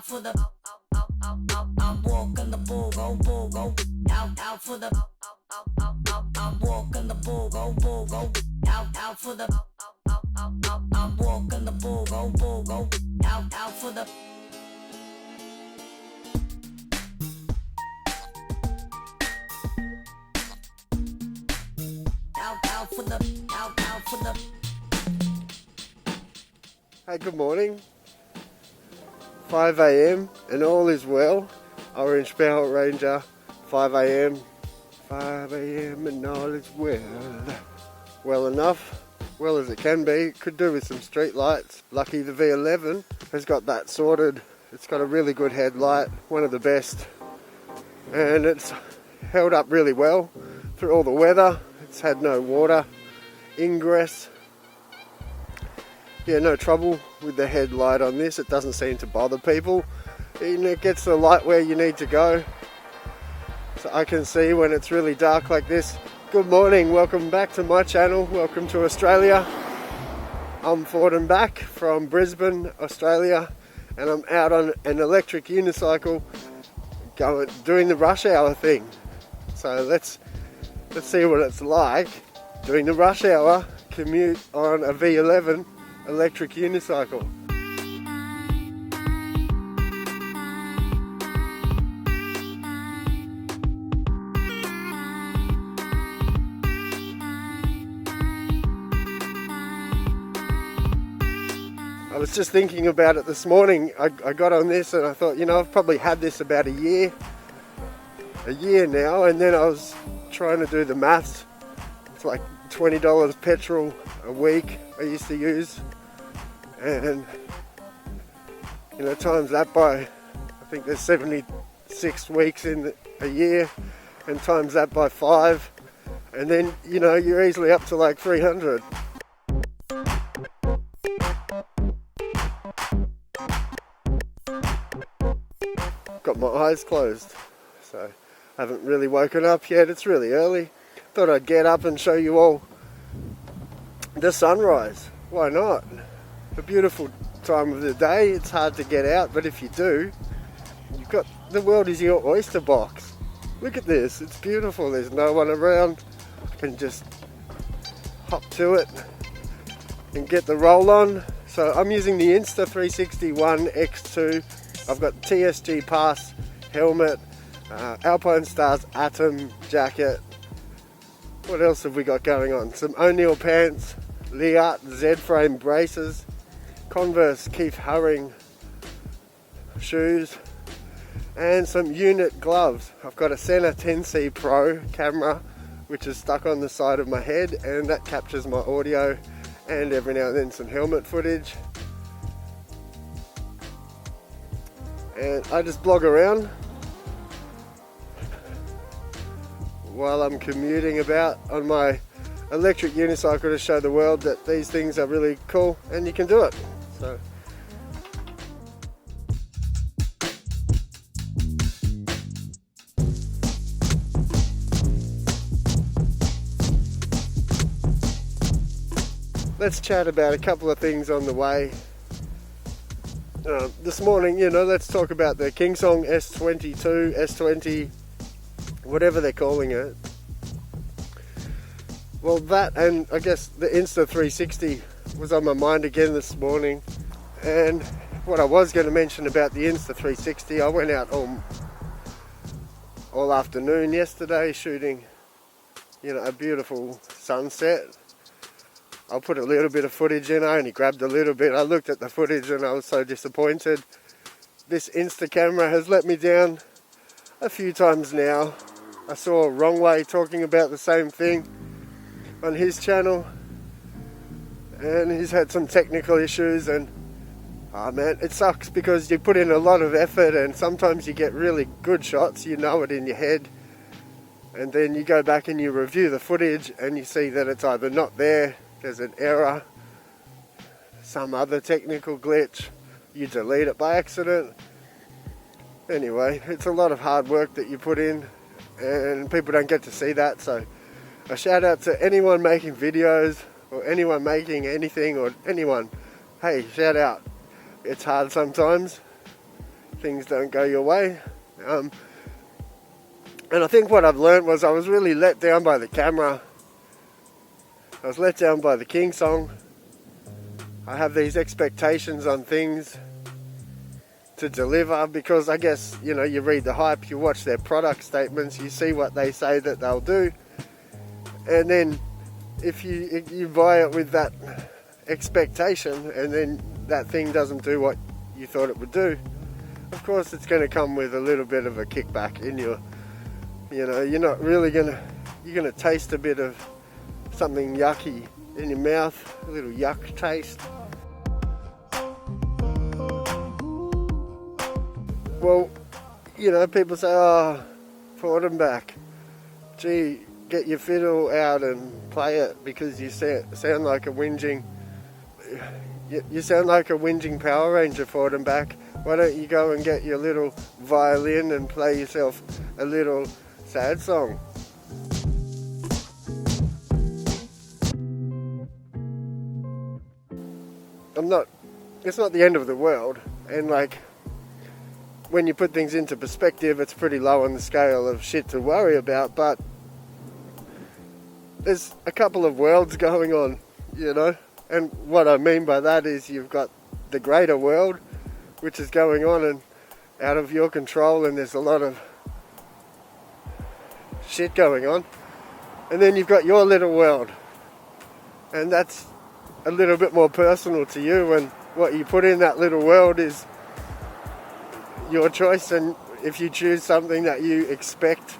for the I'm walking the bull, go. Out for the I'm walking the bull, go. Out for the I'm walking the bull, go. Out for the out for the. Hey, good morning. 5 a.m. and all is well. Orange Power Ranger, 5 a.m. 5 a.m. and all is well. Well enough, well as it can be. Could do with some street lights. Lucky the V11 has got that sorted. It's got a really good headlight, one of the best. And it's held up really well through all the weather. It's had no water ingress. Yeah, no trouble with the headlight on this. It doesn't seem to bother people. And it gets the light where you need to go. So I can see when it's really dark like this. Good morning, welcome back to my channel. Welcome to Australia. I'm forward and back from Brisbane, Australia. And I'm out on an electric unicycle doing the rush hour thing. So let's see what it's like doing the rush hour commute on a V11 electric unicycle. I was just thinking about it this morning. I got on this and I thought, you know, I've probably had this about a year now, and then I was trying to do the maths. It's like $20 petrol a week I used to use, and you know, times that by, I think there's 76 weeks in a year, and times that by 5, and then you know, you're easily up to like 300. Got my eyes closed, so I haven't really woken up yet. It's really early. Thought I'd get up and show you all the sunrise. Why not? A beautiful time of the day. It's hard to get out, but if you do, you've got the world is your oyster box. Look at this, it's beautiful. There's no one around. I can just hop to it and get the roll on. So I'm using the Insta 361 X2. I've got TSG pass, helmet, Alpine Stars Atom jacket. What else have we got going on? Some O'Neill pants, LEATT Z-frame braces, Converse Keith Haring shoes, and some unit gloves. I've got a Sena 10C Pro camera which is stuck on the side of my head, and that captures my audio and every now and then some helmet footage. And I just blog around while I'm commuting about on my electric unicycle to show the world that these things are really cool and you can do it. So let's chat about a couple of things on the way. This morning, you know, let's talk about the KINGSONG S22, S20, whatever they're calling it. Well, that and I guess the Insta 360 was on my mind again this morning. And what I was going to mention about the Insta 360, I went out all afternoon yesterday shooting, you know, a beautiful sunset. I'll put a little bit of footage in. I only grabbed a little bit. I looked at the footage and I was so disappointed. This Insta camera has let me down a few times now. I saw Wrong Way talking about the same thing on his channel, and he's had some technical issues, and oh man, it sucks because you put in a lot of effort and sometimes you get really good shots, you know it in your head, and then you go back and you review the footage and you see that it's either not there, there's an error, some other technical glitch, you delete it by accident. Anyway, it's a lot of hard work that you put in and people don't get to see that. So a shout out to anyone making videos or anyone making anything or anyone. Hey, shout out. It's hard sometimes. things don't go your way. And I think what I've learned was I was really let down by the camera. I was let down by the KINGSONG. I have these expectations on things to deliver because I guess, you know, you read the hype, you watch their product statements, you see what they say that they'll do, and then if you buy it with that expectation and then that thing doesn't do what you thought it would do, of course it's going to come with a little bit of a kickback in your, you know, you're not really going to, you're going to taste a bit of something yucky in your mouth, a little yuck taste. Well, you know, people say, oh, forward and back. Gee, get your fiddle out and play it because you sound like a whinging, you sound like a whinging Power Ranger forward and back. Why don't you go and get your little violin and play yourself a little sad song? It's not the end of the world, and like, when you put things into perspective, it's pretty low on the scale of shit to worry about, but there's a couple of worlds going on, you know, and what I mean by that is you've got the greater world, which is going on and out of your control, and there's a lot of shit going on, and then you've got your little world, and that's a little bit more personal to you, and what you put in that little world is your choice. And if you choose something that you expect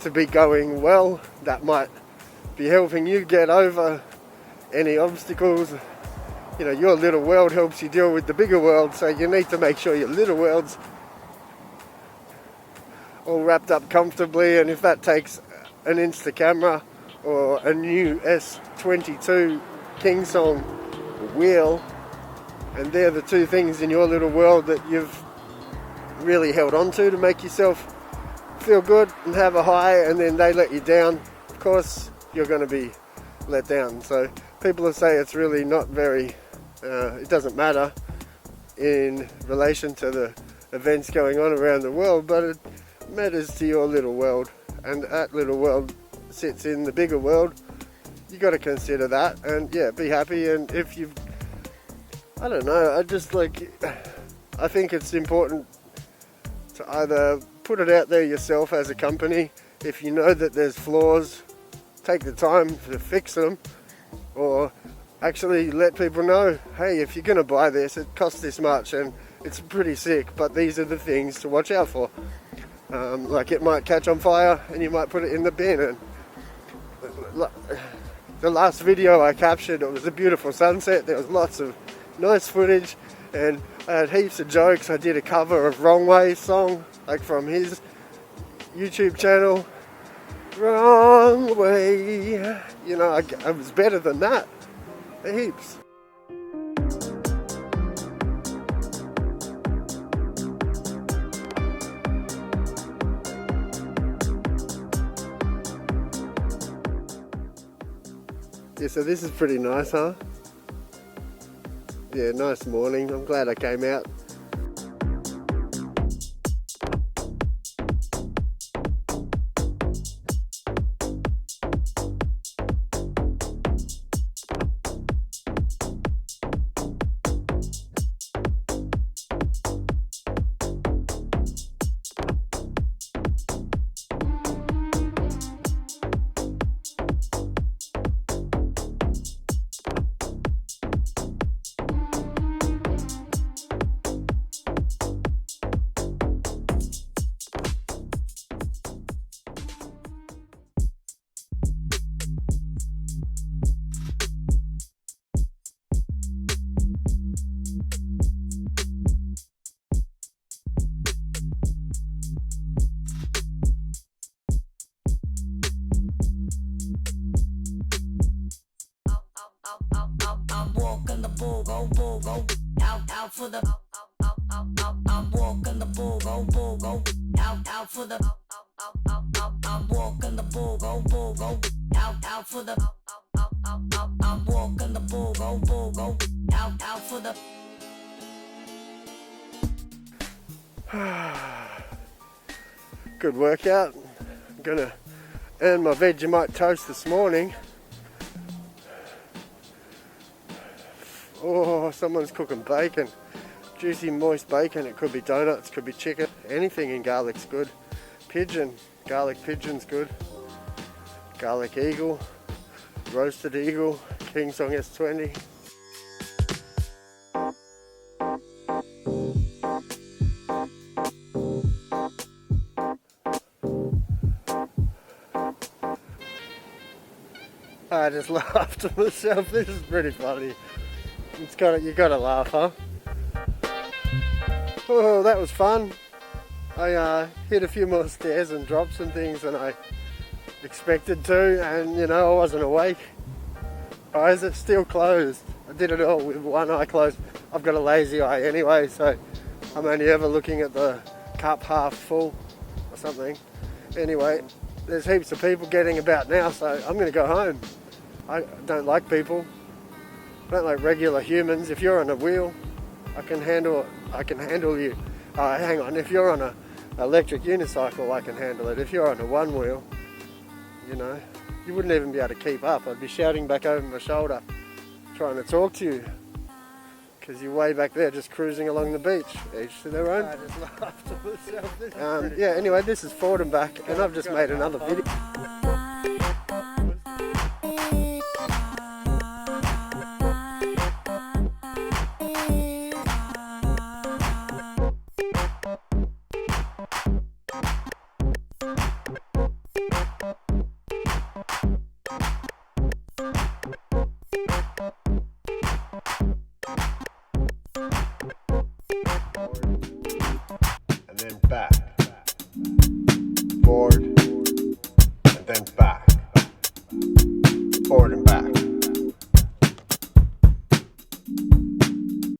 to be going well, that might be helping you get over any obstacles. You know, your little world helps you deal with the bigger world, so you need to make sure your little world's all wrapped up comfortably. And if that takes an Insta camera or a new S22 KINGSONG wheel, and they're the two things in your little world that you've really held on to make yourself feel good and have a high, and then they let you down, of course you're going to be let down. So people will say it's really not very, it doesn't matter in relation to the events going on around the world, but it matters to your little world, and that little world sits in the bigger world. You got to consider that, and yeah, be happy. And if you've, I don't know, I think it's important to either put it out there yourself as a company. If you know that there's flaws, take the time to fix them, or actually let people know, hey, if you're going to buy this, it costs this much and it's pretty sick, but these are the things to watch out for. Like, it might catch on fire and you might put it in the bin. And the last video I captured, it was a beautiful sunset, there was lots of nice footage, and I had heaps of jokes. I did a cover of Wrong Way song, like from his YouTube channel. Wrong way, you know, I was better than that, heaps. Yeah, so this is pretty nice, huh? Yeah, nice morning. I'm glad I came out. go, out for the, I'm walking the bull, go, out for the, I'm walking the bull, go, out for the, I'm walking the bull, go, out for the. Good workout. I'm gonna earn my Vegemite toast this morning. Oh, someone's cooking bacon. Juicy, moist bacon. It could be donuts, could be chicken. Anything in garlic's good. Pigeon. Garlic pigeon's good. Garlic eagle. Roasted eagle. KINGSONG S22. I just laughed to myself. This is pretty funny. You gotta laugh, huh? Oh, that was fun. I hit a few more stairs and dropped some things than I expected to, and you know, I wasn't awake. Eyes are still closed. I did it all with one eye closed. I've got a lazy eye anyway, so I'm only ever looking at the cup half full or something. Anyway, there's heaps of people getting about now, so I'm gonna go home. I don't like people. I don't like regular humans. If you're on a wheel, I can handle you. Hang on, if you're on an electric unicycle, I can handle it. If you're on a one wheel, you know, you wouldn't even be able to keep up. I'd be shouting back over my shoulder, trying to talk to you, because you're way back there just cruising along the beach. Each to their own. I just laughed to myself. Yeah, anyway, this is Forward and Back, and I've just made another video. And then back, forward, and then back.